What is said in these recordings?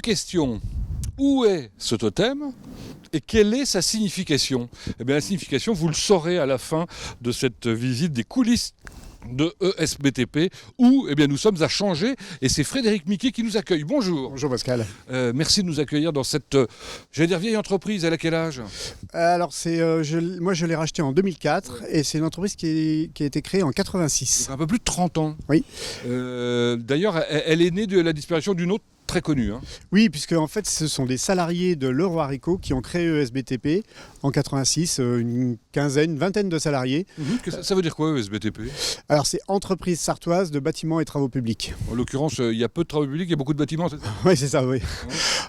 questions. Où est ce totem ? Et quelle est sa signification ? Eh bien, la signification, vous le saurez à la fin de cette visite des coulisses de ESBTP, où eh bien, nous sommes à Changé, et c'est Frédéric Miquet qui nous accueille. Bonjour. Bonjour Pascal. Merci de nous accueillir dans cette, vieille entreprise. Elle a quel âge ? Alors, moi je l'ai racheté en 2004, et c'est une entreprise qui a été créée en 86. Donc un peu plus de 30 ans. Oui. D'ailleurs, elle est née de la disparition d'une autre très connue. Oui, puisque en fait ce sont des salariés de Leroy Haricot qui ont créé ESBTP en 86, une vingtaine de salariés. Ça veut dire quoi, ESBTP ? Alors c'est Entreprise Sartoise de Bâtiments et Travaux Publics. En l'occurrence, il y a peu de travaux publics, il y a beaucoup de bâtiments, c'est ça ? Oui, c'est ça, oui.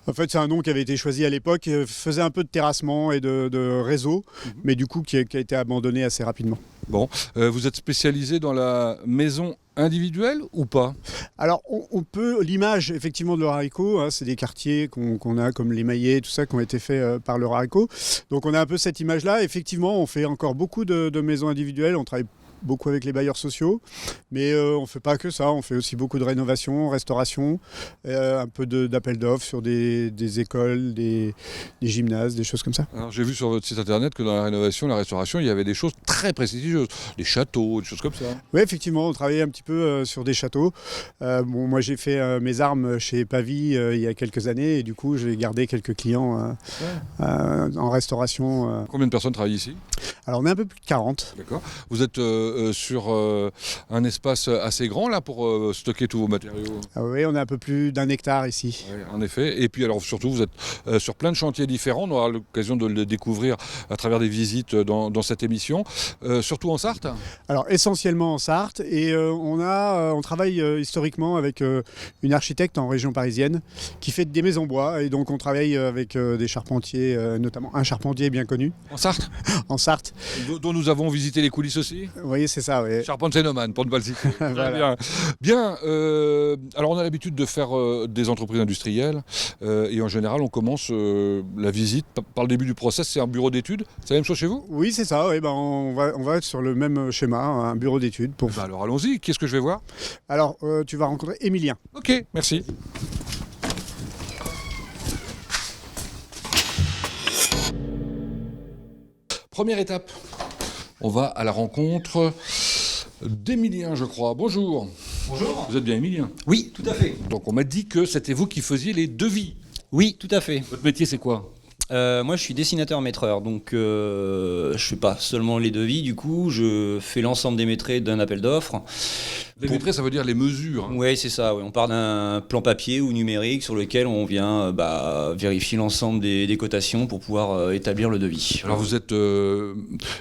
En fait, c'est un nom qui avait été choisi à l'époque, faisait un peu de terrassement et de réseau, mais du coup qui a été abandonné assez rapidement. Bon, vous êtes spécialisé dans la maison individuelle ou pas ? Alors, on peut, l'image effectivement de Leroy Haricot, c'est des quartiers qu'on a comme les Maillets, tout ça, qui ont été faits par Leroy Haricot. Donc, on a un peu cette image-là. Effectivement, on fait encore beaucoup de maisons individuelles. On travaille beaucoup avec les bailleurs sociaux, mais on ne fait pas que ça, on fait aussi beaucoup de rénovation, restauration, un peu d'appel d'offres sur des écoles, des gymnases, des choses comme ça. Alors j'ai vu sur votre site internet que dans la rénovation, la restauration, il y avait des choses très prestigieuses, des châteaux, des choses comme ça. Oui, effectivement, on travaillait un petit peu sur des châteaux. Moi j'ai fait mes armes chez Pavie il y a quelques années, et du coup j'ai gardé quelques clients en restauration. Combien de personnes travaillent ici ? Alors on est un peu plus de 40. D'accord. Vous êtes sur un espace assez grand là pour stocker tous vos matériaux. Ah oui, on a un peu plus d'1 hectare ici. Oui, en effet. Et puis alors surtout vous êtes sur plein de chantiers différents. On aura l'occasion de le découvrir à travers des visites dans cette émission. Surtout en Sarthe ? Alors essentiellement en Sarthe, et on travaille historiquement avec une architecte en région parisienne qui fait des maisons bois, et donc on travaille avec des charpentiers, notamment un charpentier bien connu. En Sarthe ? En Sarthe. Dont nous avons visité les coulisses aussi ? Oui, c'est ça, oui. Charpentier-nomane, pour ne pas le citer. Voilà. Bien. Alors, on a l'habitude de faire des entreprises industrielles. Et en général, on commence la visite par le début du process. C'est un bureau d'études. C'est la même chose chez vous ? Oui, c'est ça. Oui, on va être sur le même schéma, un bureau d'études. Alors, allons-y. Qu'est-ce que je vais voir ? Alors, tu vas rencontrer Émilien. Ok, merci. Première étape. On va à la rencontre d'Émilien, je crois. Bonjour. Bonjour. Vous êtes bien Émilien ? Oui, tout à fait. Donc on m'a dit que c'était vous qui faisiez les devis. Oui, tout à fait. Votre métier, c'est quoi ? Moi, je suis dessinateur-maîtreur, donc je fais pas seulement les devis, du coup, je fais l'ensemble des maîtrés d'un appel d'offres. Les maîtrés, ça veut dire les mesures. Oui, c'est ça. Ouais. On part d'un plan papier ou numérique sur lequel on vient vérifier l'ensemble des cotations pour pouvoir établir le devis. Alors vous êtes,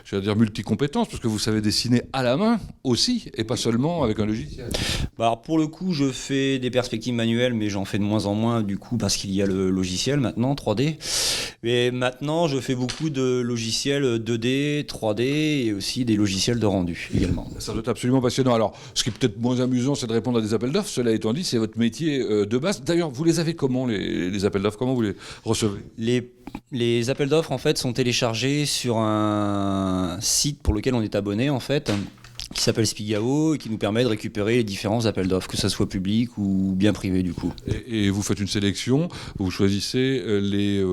j'allais dire multicompétence, parce que vous savez dessiner à la main aussi, et pas seulement avec un logiciel. Alors pour le coup, je fais des perspectives manuelles, mais j'en fais de moins en moins, du coup, parce qu'il y a le logiciel maintenant, 3D. Et maintenant, je fais beaucoup de logiciels 2D, 3D, et aussi des logiciels de rendu également. Ça doit être absolument passionnant. Alors, ce qui est peut-être moins amusant, c'est de répondre à des appels d'offres. Cela étant dit, c'est votre métier de base. D'ailleurs, vous les avez comment, les appels d'offres ? Comment vous les recevez ? Les appels d'offres, en fait, sont téléchargés sur un site pour lequel on est abonné, en fait, qui s'appelle Spigao et qui nous permet de récupérer les différents appels d'offres, que ça soit public ou bien privé, du coup. Et vous faites une sélection, vous choisissez les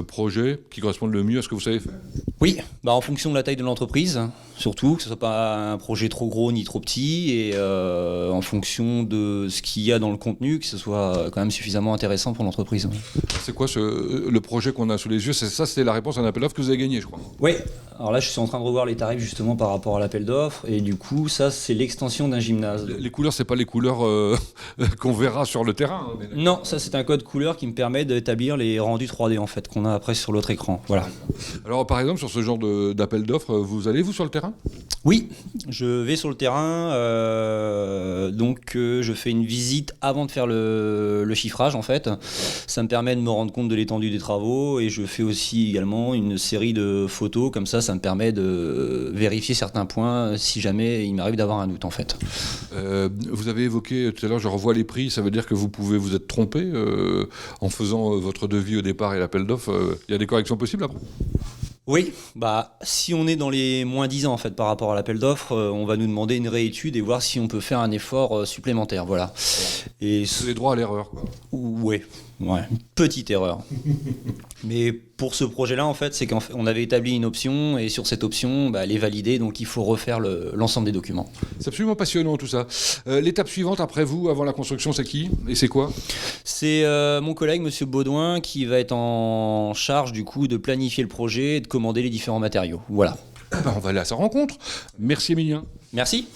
projets qui correspondent le mieux à ce que vous savez faire ? Oui, en fonction de la taille de l'entreprise, surtout, que ce ne soit pas un projet trop gros ni trop petit, et en fonction de ce qu'il y a dans le contenu, que ce soit quand même suffisamment intéressant pour l'entreprise. C'est quoi le projet qu'on a sous les yeux ? C'est la réponse à un appel d'offres que vous avez gagné, je crois. Oui, alors là je suis en train de revoir les tarifs justement par rapport à l'appel d'offres, et du coup ça c'est l'extension d'un gymnase. Les couleurs, c'est pas les couleurs qu'on verra sur le terrain. Non, ça c'est un code couleur qui me permet d'établir les rendus 3D en fait, qu'on a après sur l'autre écran. Voilà. Alors par exemple sur ce genre d'appel d'offres, vous allez sur le terrain ? Oui, je vais sur le terrain, donc je fais une visite avant de faire le chiffrage en fait. Ça me permet de me rendre compte de l'étendue des travaux, et je fais aussi également une série de photos, comme ça me permet de vérifier certains points si jamais il m'arrive d'avoir un doute en fait. Vous avez évoqué tout à l'heure, je revois les prix, ça veut dire que vous pouvez vous être trompé en faisant votre devis au départ et l'appel d'offres. Il y a des corrections possibles après ? Oui, si on est dans les moins 10 ans en fait par rapport à l'appel d'offres, on va nous demander une réétude et voir si on peut faire un effort supplémentaire, voilà. Et c'est les droits à l'erreur, quoi. Oui, Ouais, une petite erreur. Mais pour ce projet-là, en fait, c'est qu'on avait établi une option et sur cette option, elle est validée, donc il faut refaire l'ensemble des documents. C'est absolument passionnant tout ça. L'étape suivante après vous, avant la construction, c'est qui et c'est quoi? C'est mon collègue, Monsieur Baudouin, qui va être en charge du coup de planifier le projet et de commander les différents matériaux. Voilà. Eh ben, on va aller à sa rencontre. Merci Emilien. Merci.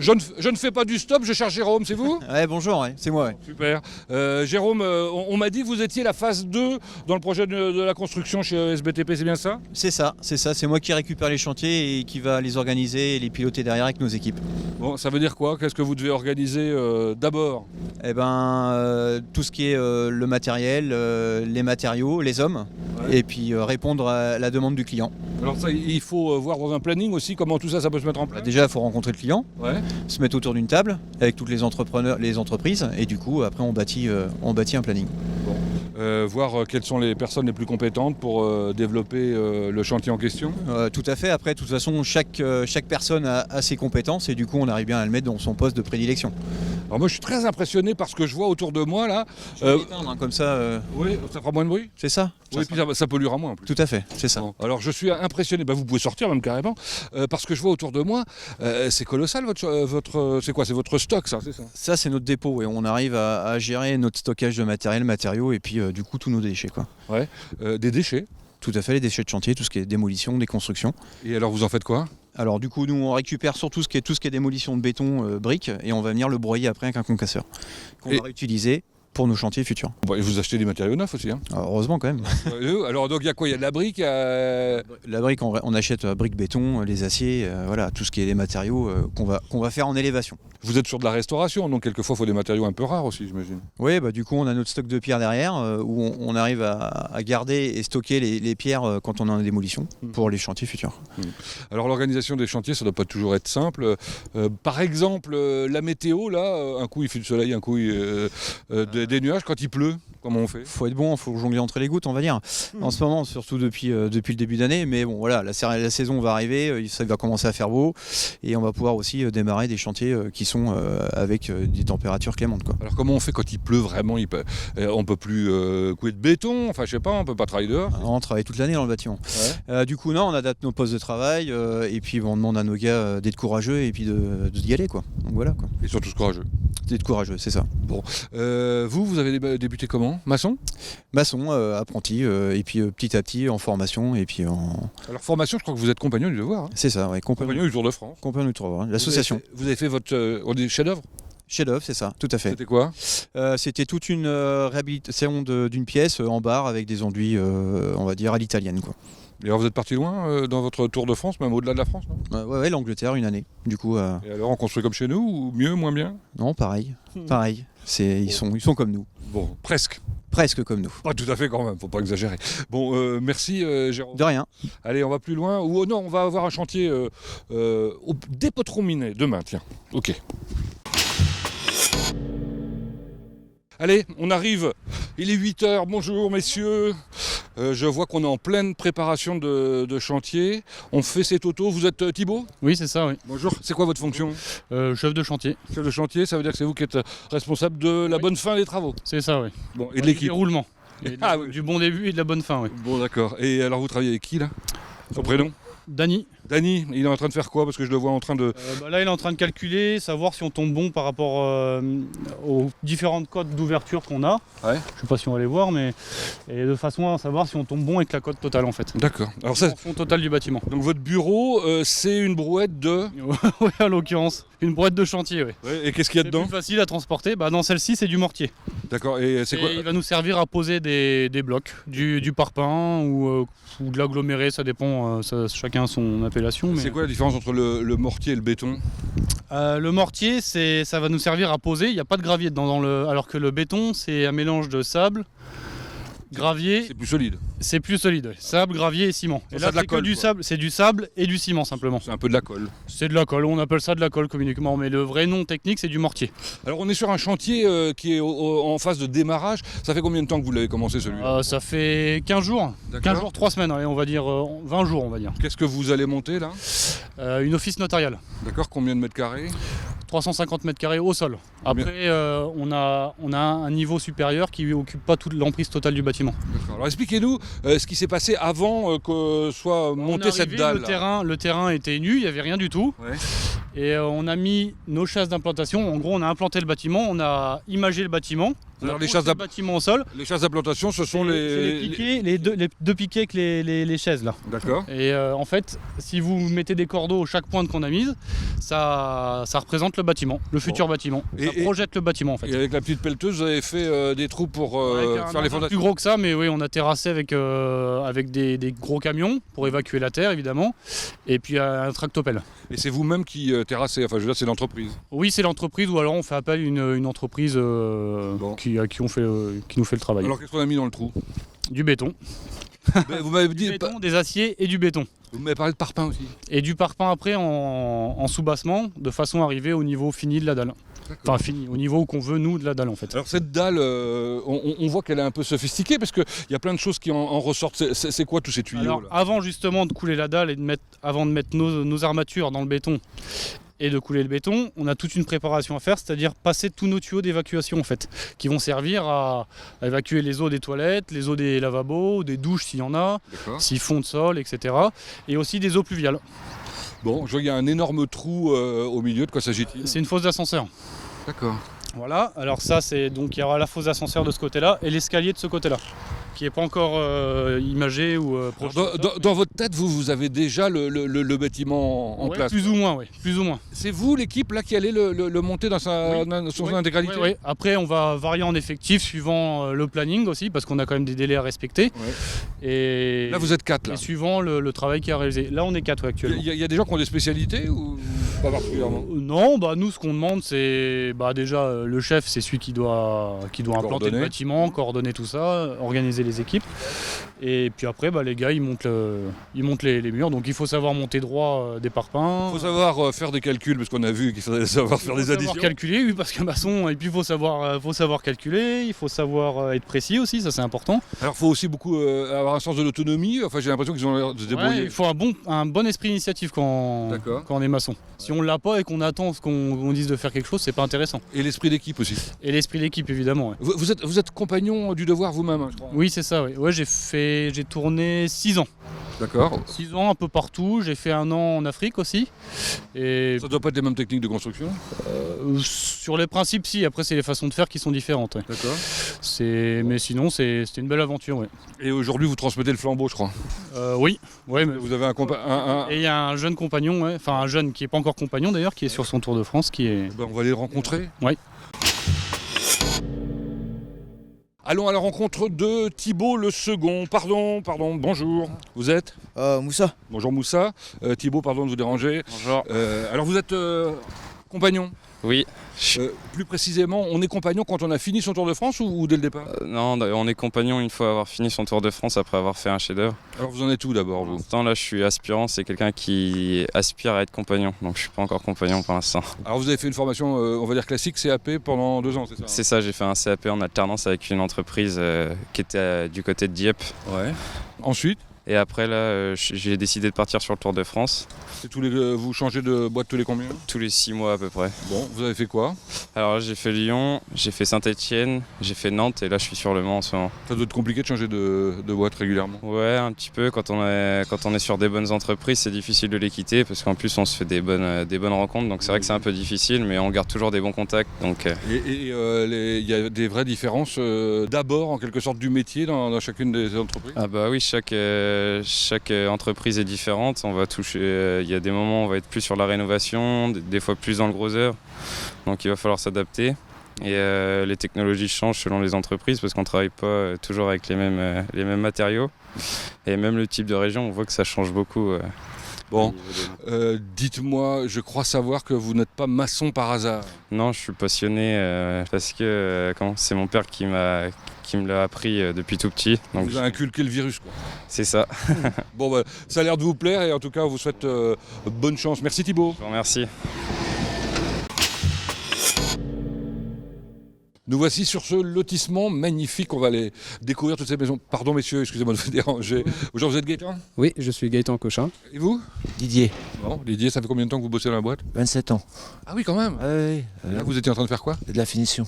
Je ne fais pas du stop, je cherche Jérôme, c'est vous? Ouais, bonjour, ouais, c'est moi. Ouais. Super. Jérôme, on m'a dit que vous étiez la phase 2 dans le projet de la construction chez SBTP, c'est bien ça? C'est ça, c'est moi qui récupère les chantiers et qui va les organiser et les piloter derrière avec nos équipes. Bon, ça veut dire quoi? Qu'est-ce que vous devez organiser d'abord? Eh ben, tout ce qui est le matériel, les matériaux, les hommes, et puis répondre à la demande du client. Alors ça, il faut voir dans un planning aussi comment tout ça, ça peut se mettre en place. Déjà, il faut rencontrer le client, Ouais. se mettre autour d'une table avec toutes les entrepreneurs, les entreprises, et du coup, après, on bâtit un planning. Voir quelles sont les personnes les plus compétentes pour développer le chantier en question. Tout à fait. Après, de toute façon, chaque personne a ses compétences et du coup, on arrive bien à le mettre dans son poste de prédilection. Alors moi, je suis très impressionné par ce que je vois autour de moi là. Je vais l'éteindre, hein, comme ça, Oui, ça fera moins de bruit. c'est ça. Oui, et puis ça polluera moins en plus. Tout à fait, c'est ça. Bon, alors je suis impressionné, vous pouvez sortir même carrément, parce que je vois autour de moi, c'est colossal votre c'est quoi? C'est votre stock ça, c'est ça? Ça, c'est notre dépôt et on arrive à gérer notre stockage de matériaux et puis du coup tous nos déchets, quoi. Des déchets. Tout à fait, les déchets de chantier, tout ce qui est démolition, déconstruction. Et alors vous en faites quoi? Alors du coup, nous on récupère surtout tout ce qui est démolition de béton, briques, et on va venir le broyer après avec un concasseur qu'on va réutiliser pour nos chantiers futurs. Bon, et vous achetez des matériaux neufs aussi, hein? Alors, heureusement quand même. Alors donc il y a quoi? Il y a de la brique, La brique, on achète briques béton, les aciers, voilà, tout ce qui est les matériaux qu'on va faire en élévation. Vous êtes sur de la restauration, donc quelquefois il faut des matériaux un peu rares aussi, j'imagine. Oui, du coup on a notre stock de pierres derrière où on arrive à garder et stocker les pierres quand on est en démolition pour les chantiers futurs. Alors l'organisation des chantiers, ça ne doit pas toujours être simple. Par exemple, la météo, là, un coup il fait du soleil, un coup des nuages. Quand il pleut, comment on fait? Faut être bon, faut jongler entre les gouttes, on va dire. En ce moment, surtout depuis le début d'année, mais bon voilà, la saison va arriver, ça va commencer à faire beau et on va pouvoir aussi démarrer des chantiers qui sont avec des températures clémentes, quoi. Alors comment on fait quand il pleut vraiment? On peut plus couler de béton, enfin je sais pas, on peut pas travailler dehors. On travaille toute l'année dans le bâtiment. Ouais. Du coup non, on adapte nos postes de travail et puis on demande à nos gars d'être courageux et puis d'y aller, quoi. Donc voilà, quoi. Ils sont tous courageux. D'être courageux, c'est ça. Bon, vous avez débuté comment? Maçon? Maçon, apprenti, et puis petit à petit en formation et puis en... Alors formation, je crois que vous êtes compagnon du devoir. Hein. C'est ça, ouais, Compagnon du Tour de France. compagnon du Tour, l'association. Vous avez fait votre chef-d'œuvre? Chef-d'œuvre, c'est ça, tout à fait. C'était quoi? C'était toute une réhabilitation d'une pièce en bar avec des enduits, on va dire, à l'italienne, quoi. Et alors vous êtes parti loin dans votre Tour de France, même au-delà de la France, non? Ouais, l'Angleterre, une année. Du coup, Et alors on construit comme chez nous, ou mieux, moins bien? non, pareil. Pareil. Ils sont comme nous. Bon, presque. Presque comme nous. Pas tout à fait quand même, faut pas exagérer. Bon, merci Jérôme. De rien. Allez, on va plus loin. Ou non, on va avoir un chantier au Dépôtron Minet demain, tiens. Ok. Allez, on arrive. Il est 8h. Bonjour messieurs. Je vois qu'on est en pleine préparation de chantier. On fait cette auto. Vous êtes Thibaut? Oui, c'est ça, oui. Bonjour. C'est quoi votre fonction? Chef de chantier. Chef de chantier, ça veut dire que c'est vous qui êtes responsable de la bonne fin des travaux. C'est ça, oui. Bon, et de Du l'équipe. déroulement. Et Oui. du bon début et de la bonne fin, oui. Bon, d'accord. Et alors vous travaillez avec qui là? Son prénom? Dany. Dany, il est en train de faire quoi? Parce que je le vois en train de... Là, il est en train de calculer, savoir si on tombe bon par rapport aux différentes cotes d'ouverture qu'on a. Ouais. Je sais pas si on va les voir, mais et de façon à savoir si on tombe bon avec la cote totale, en fait. D'accord. Alors ça, Dimension totale du bâtiment. donc votre bureau, c'est une brouette de... Oui, à l'occurrence. Une brouette de chantier, oui. Ouais, et qu'est-ce qu'il y a C'est dedans? plus facile à transporter. Dans celle-ci, c'est du mortier. D'accord, et c'est Et quoi? il va nous servir à poser des blocs, du parpaing ou de l'aggloméré, ça dépend, chacun a son appellation. Mais... C'est quoi la différence entre le mortier et le béton? Le mortier, ça va nous servir à poser, il n'y a pas de gravier dedans. Alors que le béton, c'est un mélange de sable, Gravier, C'est plus solide. c'est plus solide. Ouais. Sable, gravier et ciment. Ça, Et c'est là, de la c'est que colle, du quoi. sable, c'est du sable et du ciment simplement. C'est un peu de la colle. C'est de la colle, on appelle ça de la colle communiquement, mais le vrai nom technique c'est du mortier. Alors on est sur un chantier qui est en phase de démarrage. Ça fait combien de temps que vous l'avez commencé celui-là? Ça fait 15 jours, D'accord. 15 jours, 3 semaines, allez, on va dire 20 jours on va dire. Qu'est-ce que vous allez monter là? Une office notariale, D'accord, combien de mètres carrés? 350 mètres carrés au sol. Après on a un niveau supérieur qui occupe pas toute l'emprise totale du bâtiment. D'accord. Alors expliquez-nous ce qui s'est passé avant que soit montée cette dalle. Le terrain était nu, il n'y avait rien du tout. Ouais. Et on a mis nos chasses d'implantation. En gros, on a implanté le bâtiment, on a imagé le bâtiment. On a Alors, les posé chasses le bâtiment au sol. Les chasses d'implantation, ce sont C'est les piquets, les deux piquets avec les chaises là. D'accord. Et en fait, si vous mettez des cordeaux à chaque pointe qu'on a mise, ça représente le bâtiment, le futur bâtiment. Ça Et- projette le bâtiment en fait. Et avec la petite pelleteuse, vous avez fait des trous pour Avec un faire les engin fondations. plus gros que ça, mais oui, on a terrassé avec des gros camions pour évacuer la terre évidemment, et puis un tractopelle. Et c'est vous-même qui terrassez, enfin je veux dire c'est l'entreprise. Oui, c'est l'entreprise, ou alors on fait appel à une entreprise Bon. qui nous fait le travail. Alors qu'est-ce qu'on a mis dans le trou? Du béton. Vous m'avez Du dit, béton, des aciers et du béton. vous m'avez parlé de parpaing aussi. Et du parpaing après en sous-bassement, de façon à arriver au niveau fini de la dalle. Enfin fini, au niveau qu'on veut nous de la dalle en fait. Alors cette dalle, on voit qu'elle est un peu sophistiquée parce qu'il y a plein de choses qui en ressortent. C'est quoi tous ces tuyaux Alors là? avant justement de couler la dalle et avant de mettre nos armatures dans le béton et de couler le béton, on a toute une préparation à faire, c'est-à-dire passer tous nos tuyaux d'évacuation en fait, qui vont servir à évacuer les eaux des toilettes, les eaux des lavabos, des douches s'il y en a, D'accord. siphons de sol, etc. Et aussi des eaux pluviales. Bon, je vois qu'il y a un énorme trou au milieu, de quoi s'agit-il? C'est une fosse d'ascenseur. D'accord. Voilà, alors ça c'est donc il y aura la fosse d'ascenseur de ce côté-là et l'escalier de ce côté-là, qui n'est pas encore imagé ou projeté. Dans votre tête, vous avez déjà le bâtiment en Ouais, place. plus ou moins, oui, plus ou moins. C'est vous l'équipe là qui allez le monter dans son Oui, intégralité? oui, oui. Après, on va varier en effectif suivant le planning aussi, parce qu'on a quand même des délais à respecter. Et, Là vous êtes 4 là. et suivant le travail qui est réalisé. Là, on est 4 actuellement. Il y a des gens qui ont des spécialités ou pas particulièrement? Non, bah nous, ce qu'on demande, c'est déjà le chef, c'est celui qui doit implanter Coordonner. le bâtiment, coordonner tout ça, organiser les équipes. Et puis après, les gars, ils montent les murs. Donc il faut savoir monter droit des parpaings. Il faut savoir faire des calculs parce qu'on a vu qu'il fallait savoir faire Il faut des savoir additions. calculer, oui, parce qu'un maçon, et puis il faut savoir calculer, il faut savoir être précis aussi, ça c'est important. Alors il faut aussi beaucoup avoir un sens de l'autonomie. Enfin j'ai l'impression qu'ils ont l'air de se Ouais, débrouiller. il faut un bon esprit d'initiative quand on est maçon. Si on l'a pas et qu'on attend qu'on dise de faire quelque chose, c'est pas intéressant. Et l'esprit d'équipe aussi. Et l'esprit d'équipe évidemment. Ouais. Vous êtes compagnon du devoir vous-même, hein, je crois. Oui, c'est ça. Ouais, ouais j'ai tourné 6 ans. D'accord. 6 ans un peu partout. J'ai fait 1 an en Afrique aussi. Et Ça doit pas être les mêmes techniques de construction. sur les principes, si. Après, c'est les façons de faire qui sont différentes. Ouais. D'accord. Mais sinon, c'était une belle aventure. Ouais. Et aujourd'hui vous transmettez le flambeau, je crois. Oui. Ouais, mais Vous avez un... Et il y a un jeune compagnon, ouais. Enfin un jeune qui n'est pas encore compagnon d'ailleurs, qui est sur son Tour de France, qui est... Ben, on va aller le rencontrer. Oui. Allons à la rencontre de Thibaut le second. Pardon, bonjour. Vous êtes? Moussa. Bonjour Moussa. Thibaut, pardon de vous déranger. Bonjour. Alors vous êtes compagnon? Oui. Plus précisément, on est compagnon quand on a fini son Tour de France ou dès le départ? Non, on est compagnon une fois avoir fini son Tour de France après avoir fait un chef-d'œuvre. Alors vous en êtes où d'abord Pour vous? l'instant, là, je suis aspirant. C'est quelqu'un qui aspire à être compagnon. Donc, je suis pas encore compagnon pour l'instant. Alors vous avez fait une formation, on va dire classique, CAP pendant 2 ans, c'est ça? C'est ça, j'ai fait un CAP en alternance avec une entreprise qui était du côté de Dieppe. Ouais. Ensuite, Et après, là, j'ai décidé de partir sur le Tour de France. c'est vous changez de boîte tous les combien? Tous les 6 mois à peu près. Bon, vous avez fait quoi? Alors là, j'ai fait Lyon, j'ai fait Saint-Etienne, j'ai fait Nantes et là, je suis sur Le Mans en ce moment. Ça doit être compliqué de changer de boîte régulièrement. Ouais, un petit peu. Quand on est sur des bonnes entreprises, c'est difficile de les quitter parce qu'en plus, on se fait des bonnes rencontres. Donc c'est vrai que c'est un peu difficile, mais on garde toujours des bons contacts. Donc, Et il y a des vraies différences d'abord en quelque sorte du métier dans chacune des entreprises? ah bah oui, chaque entreprise est différente. On va toucher. Il y a des moments où on va être plus sur la rénovation, des fois plus dans le gros œuvre. Donc il va falloir s'adapter. Et les technologies changent selon les entreprises parce qu'on ne travaille pas toujours avec les mêmes matériaux. Et même le type de région, on voit que ça change beaucoup. Bon, dites-moi, je crois savoir que vous n'êtes pas maçon par hasard. Non, je suis passionné parce que c'est mon père qui qui me l'a appris depuis tout petit. Donc, Vous avez inculqué le virus, quoi. c'est ça. Bon, bah, ça a l'air de vous plaire et en tout cas, on vous souhaite bonne chance. Merci Thibaut. Je vous remercie. Nous voici sur ce lotissement magnifique. On va aller découvrir toutes ces maisons. Pardon messieurs, excusez-moi de vous déranger. Bonjour, vous êtes Gaëtan? Oui, je suis Gaëtan Cochin. Et vous? Didier, Bon, Didier, ça fait combien de temps que vous bossez dans la boîte? 27 ans. Ah oui, quand même. Oui, Là, vous étiez en train de faire quoi? de la finition.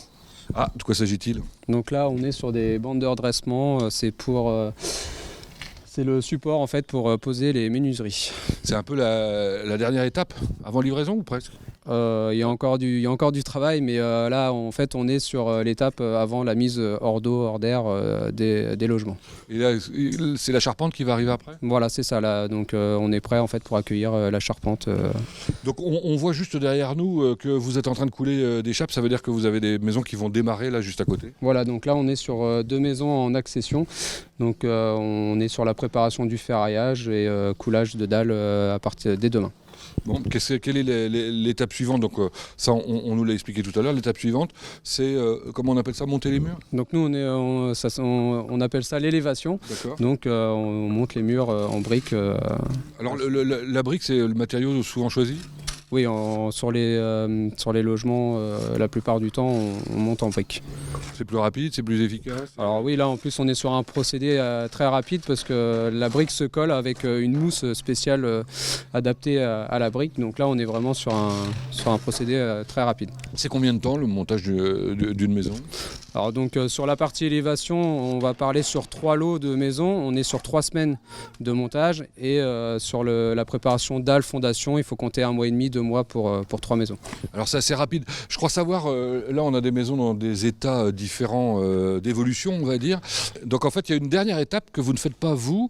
Ah, de quoi s'agit-il? Donc là, on est sur des bandes de redressement. C'est le support en fait pour poser les menuiseries. C'est un peu la dernière étape avant livraison ou presque? Il y a encore du travail, mais là, en fait, on est sur l'étape avant la mise hors d'eau, hors d'air des logements. Et là, c'est la charpente qui va arriver après? Voilà, c'est ça là. Donc on est prêt en fait pour accueillir la charpente. Donc on voit juste derrière nous que vous êtes en train de couler des chapes. Ça veut dire que vous avez des maisons qui vont démarrer là juste à côté? Voilà, donc là, on est sur 2 maisons en accession. Donc on est sur la préparation du ferraillage et coulage de dalles à partir dès demain. Bon, quelle est l'étape suivante? Donc ça, on nous l'a expliqué tout à l'heure. L'étape suivante, c'est, comment on appelle ça, monter les murs? Donc nous, on appelle ça l'élévation. D'accord. Donc on monte les murs en briques. Alors la brique, c'est le matériau souvent choisi? Oui, sur les logements, la plupart du temps, on monte en briques. C'est plus rapide, c'est plus efficace? Alors oui, là en plus on est sur un procédé très rapide parce que la brique se colle avec une mousse spéciale adaptée à la brique. Donc là on est vraiment sur un procédé très rapide. C'est combien de temps le montage d'une maison? Alors donc sur la partie élévation, on va parler sur 3 lots de maisons. On est sur 3 semaines de montage et sur la préparation dalles, fondation, il faut compter 1 mois et demi, 2 mois pour 3 maisons. Alors c'est assez rapide. Je crois savoir, là on a des maisons dans des états différents d'évolution, on va dire. Donc en fait il y a une dernière étape que vous ne faites pas vous,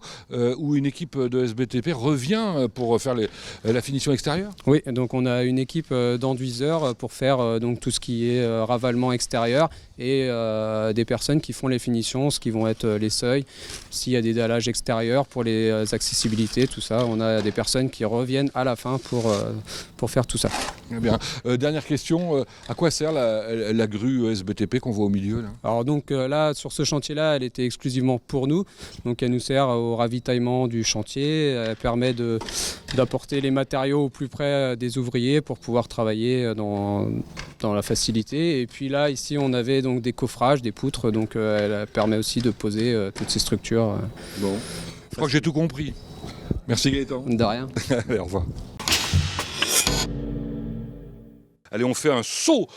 où une équipe de SBTP revient pour faire la finition extérieure? Oui, donc on a une équipe d'enduiseurs pour faire donc tout ce qui est ravalement extérieur et des personnes qui font les finitions, ce qui vont être les seuils, s'il y a des dallages extérieurs pour les accessibilités, tout ça. On a des personnes qui reviennent à la fin pour faire tout ça. Eh bien, dernière question, à quoi sert la grue SBTP qu'on voit au milieu là? Alors donc là, sur ce chantier-là, elle était exclusivement pour nous. Donc elle nous sert au ravitaillement du chantier. Elle permet d'apporter les matériaux au plus près des ouvriers pour pouvoir travailler dans la facilité. Et puis là, ici, on avait donc des coffrages, des poutres. Donc elle permet aussi de poser toutes ces structures. Bon, je crois que j'ai tout compris. Merci Gaëtan. De rien. Allez, au revoir. Allez, on fait un saut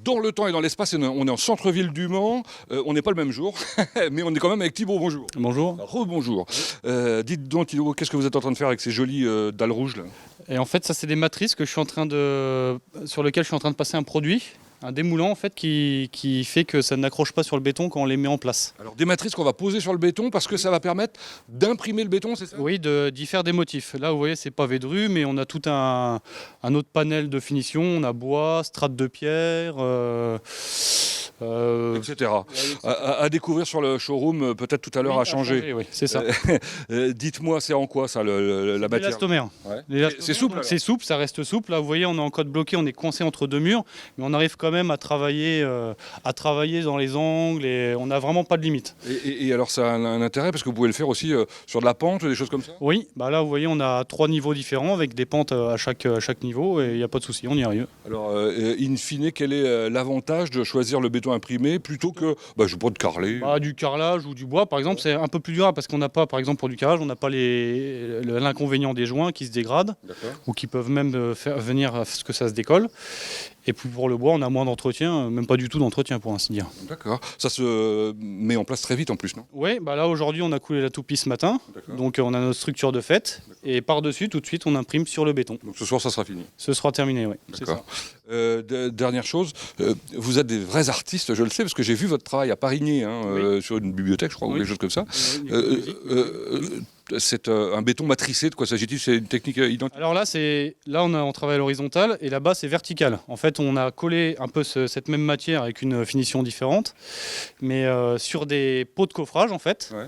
dans le temps et dans l'espace. On est en centre-ville du Mans. On n'est pas le même jour, mais on est quand même avec Thibaut. Bonjour. Bonjour. Rebonjour. Dites donc, Thibaut, qu'est-ce que vous êtes en train de faire avec ces jolies dalles rouges là? Et en fait, ça c'est des matrices que sur lesquelles je suis en train de passer un produit, un démoulant en fait qui fait que ça n'accroche pas sur le béton quand on les met en place. Alors des matrices qu'on va poser sur le béton parce que ça va permettre d'imprimer le béton, c'est ça? Oui, d'y faire des motifs. Là, vous voyez, c'est pavé de rue, mais on a tout un autre panel de finition. On a bois, strates de pierre, etc. À découvrir sur le showroom, peut-être tout à l'heure, à changer. Oui, c'est ça. Dites-moi, c'est en quoi ça, la matière? L'élastomère. Ouais. C'est souple alors? C'est souple, ça reste souple. Là, vous voyez, on est en code bloqué, on est coincé entre 2 murs, mais on arrive quand même à travailler dans les angles et on n'a vraiment pas de limite. Et alors, ça a un intérêt parce que vous pouvez le faire aussi sur de la pente, des choses comme ça? Oui, bah là, vous voyez, on a 3 niveaux différents avec des pentes à chaque niveau et il n'y a pas de souci, on y arrive. Alors, in fine, quel est l'avantage de choisir le béton imprimé plutôt que, je sais pas, de carreler? Du carrelage ou du bois, par exemple, c'est un peu plus dur parce qu'on n'a pas, par exemple, pour du carrelage, on n'a pas l'inconvénient des joints qui se dégradent ou qui peuvent même faire venir à ce que ça se décolle. Et puis pour le bois, on a moins d'entretien, même pas du tout d'entretien pour ainsi dire. D'accord. Ça se met en place très vite en plus, non? Oui, là aujourd'hui, on a coulé la toupie ce matin. Donc on a notre structure de fête. Et par-dessus, tout de suite, on imprime sur le béton. Donc ce soir, ça sera fini? Ce sera terminé, oui. D'accord. Dernière chose, vous êtes des vrais artistes, je le sais, parce que j'ai vu votre travail à Parigné, sur une bibliothèque, je crois, ou quelque chose comme ça. C'est un béton matricé, de quoi s'agit-il? C'est une technique identique? Alors là, on travaille à l'horizontale et là-bas, c'est vertical. En fait, on a collé un peu cette même matière avec une finition différente, mais sur des pots de coffrage, en fait. Ouais.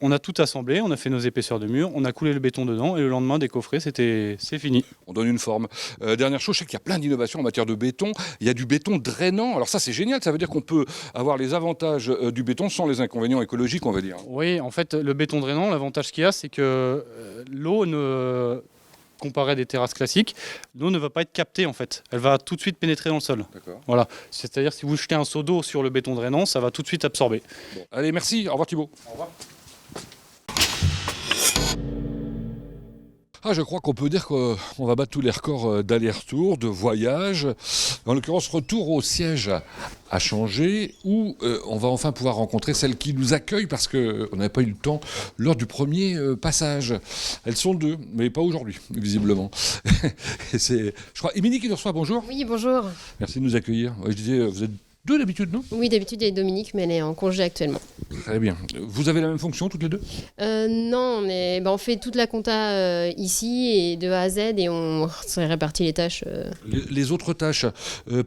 On a tout assemblé, on a fait nos épaisseurs de mur, on a coulé le béton dedans et le lendemain décoffré, c'est fini. On donne une forme. Dernière chose, je sais qu'il y a plein d'innovations en matière de béton. Il y a du béton drainant. Alors ça, c'est génial. Ça veut dire qu'on peut avoir les avantages du béton sans les inconvénients écologiques, on va dire. Oui, en fait, le béton drainant, l'avantage qu'il y a, c'est que l'eau comparé à des terrasses classiques, l'eau ne va pas être captée en fait. Elle va tout de suite pénétrer dans le sol. D'accord. Voilà. C'est-à-dire si vous jetez un seau d'eau sur le béton drainant, ça va tout de suite absorber. Bon. Allez, merci. Au revoir Thibaut. Au revoir. Je crois qu'on peut dire qu'on va battre tous les records d'aller-retour, de voyage. En l'occurrence, retour au siège à changer, où on va enfin pouvoir rencontrer celles qui nous accueillent parce qu'on n'avait pas eu le temps lors du premier passage. Elles sont 2, mais pas aujourd'hui, visiblement. Et c'est, je crois, Émilie qui nous reçoit, bonjour. Oui, bonjour. Merci de nous accueillir. Je disais, vous êtes 2 d'habitude, non? Oui, d'habitude, il y a Dominique, mais elle est en congé actuellement. Très bien. Vous avez la même fonction toutes les 2? Non, on fait toute la compta ici, et de A à Z, et on s'est réparti les tâches. Les autres tâches,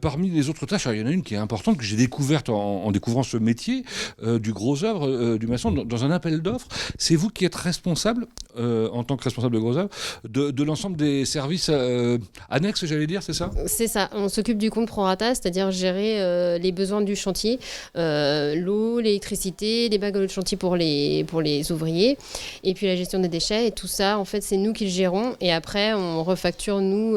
parmi les autres tâches, il y en a une qui est importante que j'ai découverte en découvrant ce métier du gros œuvre du maçon dans un appel d'offres. C'est vous qui êtes responsable, en tant que responsable de gros œuvre, de l'ensemble des services annexes, j'allais dire, c'est ça? C'est ça, on s'occupe du compte prorata, c'est-à-dire gérer les besoins du chantier, l'eau, l'électricité, les bagues de chantier pour les ouvriers, et puis la gestion des déchets, et tout ça, en fait, c'est nous qui le gérons, et après, on refacture, nous,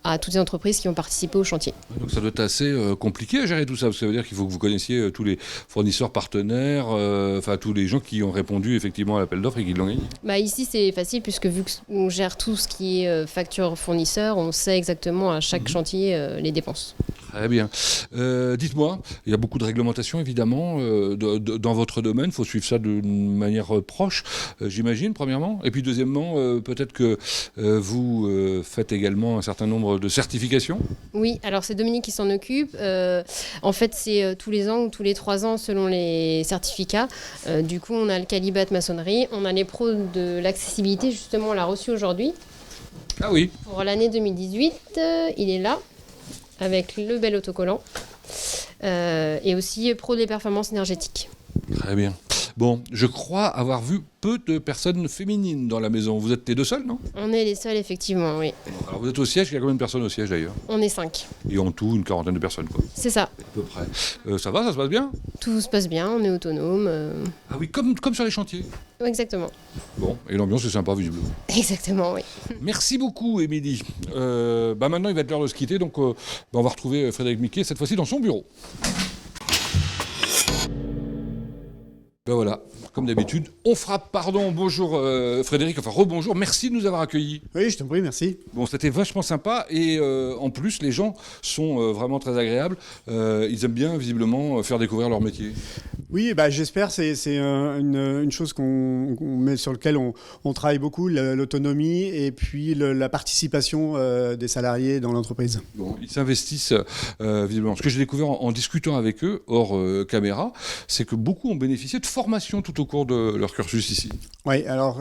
à toutes les entreprises qui ont participé au chantier. Donc ça doit être assez compliqué à gérer tout ça, parce que ça veut dire qu'il faut que vous connaissiez tous les fournisseurs partenaires, tous les gens qui ont répondu effectivement à l'appel d'offres et qui l'ont gagné. Ici, c'est facile, puisque vu qu'on gère tout ce qui est facture fournisseur, on sait exactement à chaque chantier les dépenses. Très bien. Dites-moi, il y a beaucoup de réglementations évidemment dans votre domaine, il faut suivre ça d'une manière proche, j'imagine, premièrement. Et puis deuxièmement, peut-être que vous faites également un certain nombre de certifications. Oui, alors c'est Dominique qui s'en occupe. En fait, c'est tous les ans ou tous les 3 ans selon les certificats. Du coup, on a le Calibat maçonnerie, on a les pros de l'accessibilité, justement, on l'a reçu aujourd'hui. Ah oui. Pour l'année 2018, il est là, avec le bel autocollant, et aussi pro des performances énergétiques. Très bien. Bon, je crois avoir vu peu de personnes féminines dans la maison. Vous êtes les 2 seuls, non? On est les seuls, effectivement, oui. Alors vous êtes au siège, il y a combien de personnes au siège d'ailleurs? On est 5. Et en tout, une quarantaine de personnes, quoi. C'est ça. À peu près. Ça va, ça se passe bien? Tout se passe bien, on est autonome. Ah oui, comme sur les chantiers. Exactement. Bon, et l'ambiance est sympa, visiblement. Exactement, oui. Merci beaucoup, Émilie. Maintenant, il va être l'heure de se quitter, donc on va retrouver Frédéric Miquet, cette fois-ci dans son bureau. Voilà, comme d'habitude, on frappe, pardon, bonjour Frédéric, enfin rebonjour, merci de nous avoir accueillis. Oui, je t'en prie, merci. Bon, c'était vachement sympa et en plus, les gens sont vraiment très agréables. Ils aiment bien, visiblement, faire découvrir leur métier. Oui, j'espère. C'est une chose qu'on met sur laquelle on travaille beaucoup, l'autonomie et puis la participation des salariés dans l'entreprise. Bon, ils s'investissent visiblement. Ce que j'ai découvert en discutant avec eux, hors caméra, c'est que beaucoup ont bénéficié de formation tout au cours de leur cursus ici. Oui, alors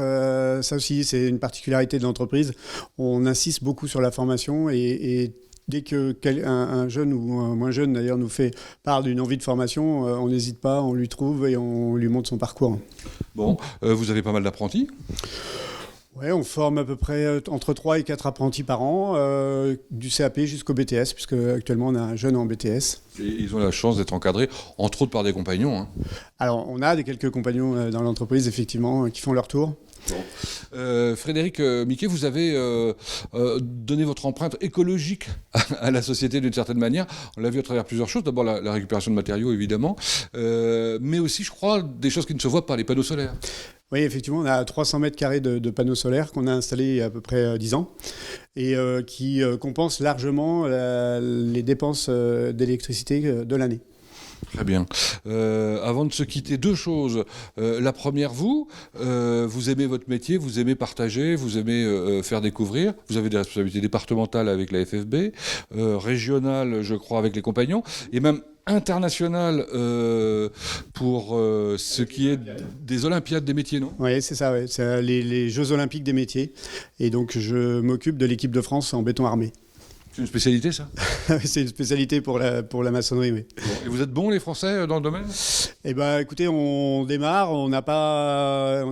ça aussi, c'est une particularité de l'entreprise. On insiste beaucoup sur la formation et dès qu'un jeune ou un moins jeune d'ailleurs nous fait part d'une envie de formation, on n'hésite pas, on lui trouve et on lui montre son parcours. Bon, vous avez pas mal d'apprentis? Oui, on forme à peu près entre 3 et 4 apprentis par an, du CAP jusqu'au BTS, puisque actuellement on a un jeune en BTS. Et ils ont la chance d'être encadrés, entre autres par des compagnons. Hein. Alors, on a quelques compagnons dans l'entreprise, effectivement, qui font leur tour. Bon. Frédéric Miquet, vous avez donné votre empreinte écologique à la société d'une certaine manière. On l'a vu à travers plusieurs choses. D'abord la récupération de matériaux, évidemment, mais aussi, je crois, des choses qui ne se voient pas, les panneaux solaires. Oui, effectivement, on a 300 mètres carrés de panneaux solaires qu'on a installés il y a à peu près 10 ans et qui compensent largement les dépenses d'électricité de l'année. Très bien. Avant de se quitter, 2 choses. La première, vous aimez votre métier, vous aimez partager, vous aimez faire découvrir. Vous avez des responsabilités départementales avec la FFB, régionales, je crois, avec les compagnons, et même international pour ce qui est des Olympiades des métiers, non? Oui, c'est ça, ouais. C'est les Jeux Olympiques des métiers. Et donc, je m'occupe de l'équipe de France en béton armé. C'est une spécialité, ça? C'est une spécialité pour la maçonnerie, oui. Bon. Et vous êtes bons, les Français, dans le domaine? Eh ben, écoutez, on démarre, on n'a pas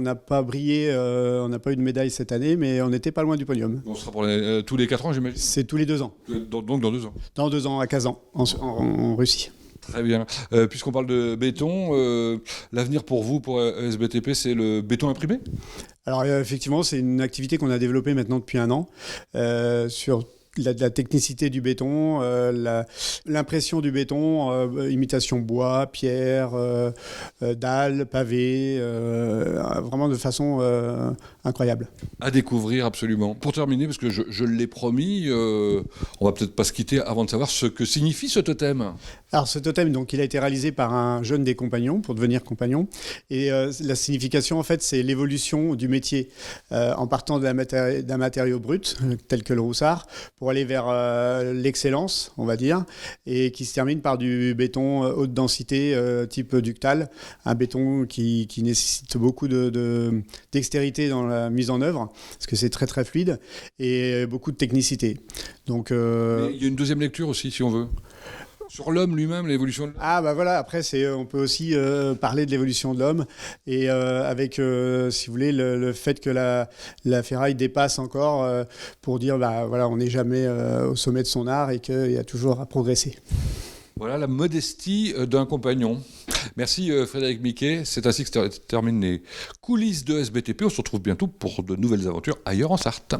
brillé, on n'a pas eu de médaille cette année, mais on n'était pas loin du podium. On sera pour tous les 4 ans, j'imagine? C'est tous les 2 ans. Donc dans 2 ans. Dans 2 ans, à Kazan, en Russie. Très bien. Puisqu'on parle de béton, l'avenir pour vous, pour SBTP, c'est le béton imprimé? Alors effectivement, c'est une activité qu'on a développée maintenant depuis 1 an sur la technicité du béton, l'impression du béton, imitation bois, pierre, dalles, pavés, vraiment de façon incroyable. À découvrir absolument. Pour terminer, parce que je l'ai promis, on va peut-être pas se quitter avant de savoir ce que signifie ce totem. Alors ce totem, donc, il a été réalisé par un jeune des compagnons pour devenir compagnon. Et la signification, en fait, c'est l'évolution du métier en partant d'un matériau brut, tel que le roussard, pour aller vers l'excellence, on va dire, et qui se termine par du béton haute densité type ductal, un béton qui nécessite beaucoup de dextérité dans la mise en œuvre, parce que c'est très très fluide, et beaucoup de technicité. Donc, Mais il y a une deuxième lecture aussi, si on veut. Sur l'homme lui-même, l'évolution de l'homme. Ah bah voilà, après on peut aussi parler de l'évolution de l'homme et avec, si vous voulez, le fait que la ferraille dépasse encore pour dire, bah voilà, on n'est jamais au sommet de son art et qu'il y a toujours à progresser. Voilà la modestie d'un compagnon. Merci Frédéric Miquet. C'est ainsi que se terminent les coulisses de SBTP. On se retrouve bientôt pour de nouvelles aventures ailleurs en Sarthe.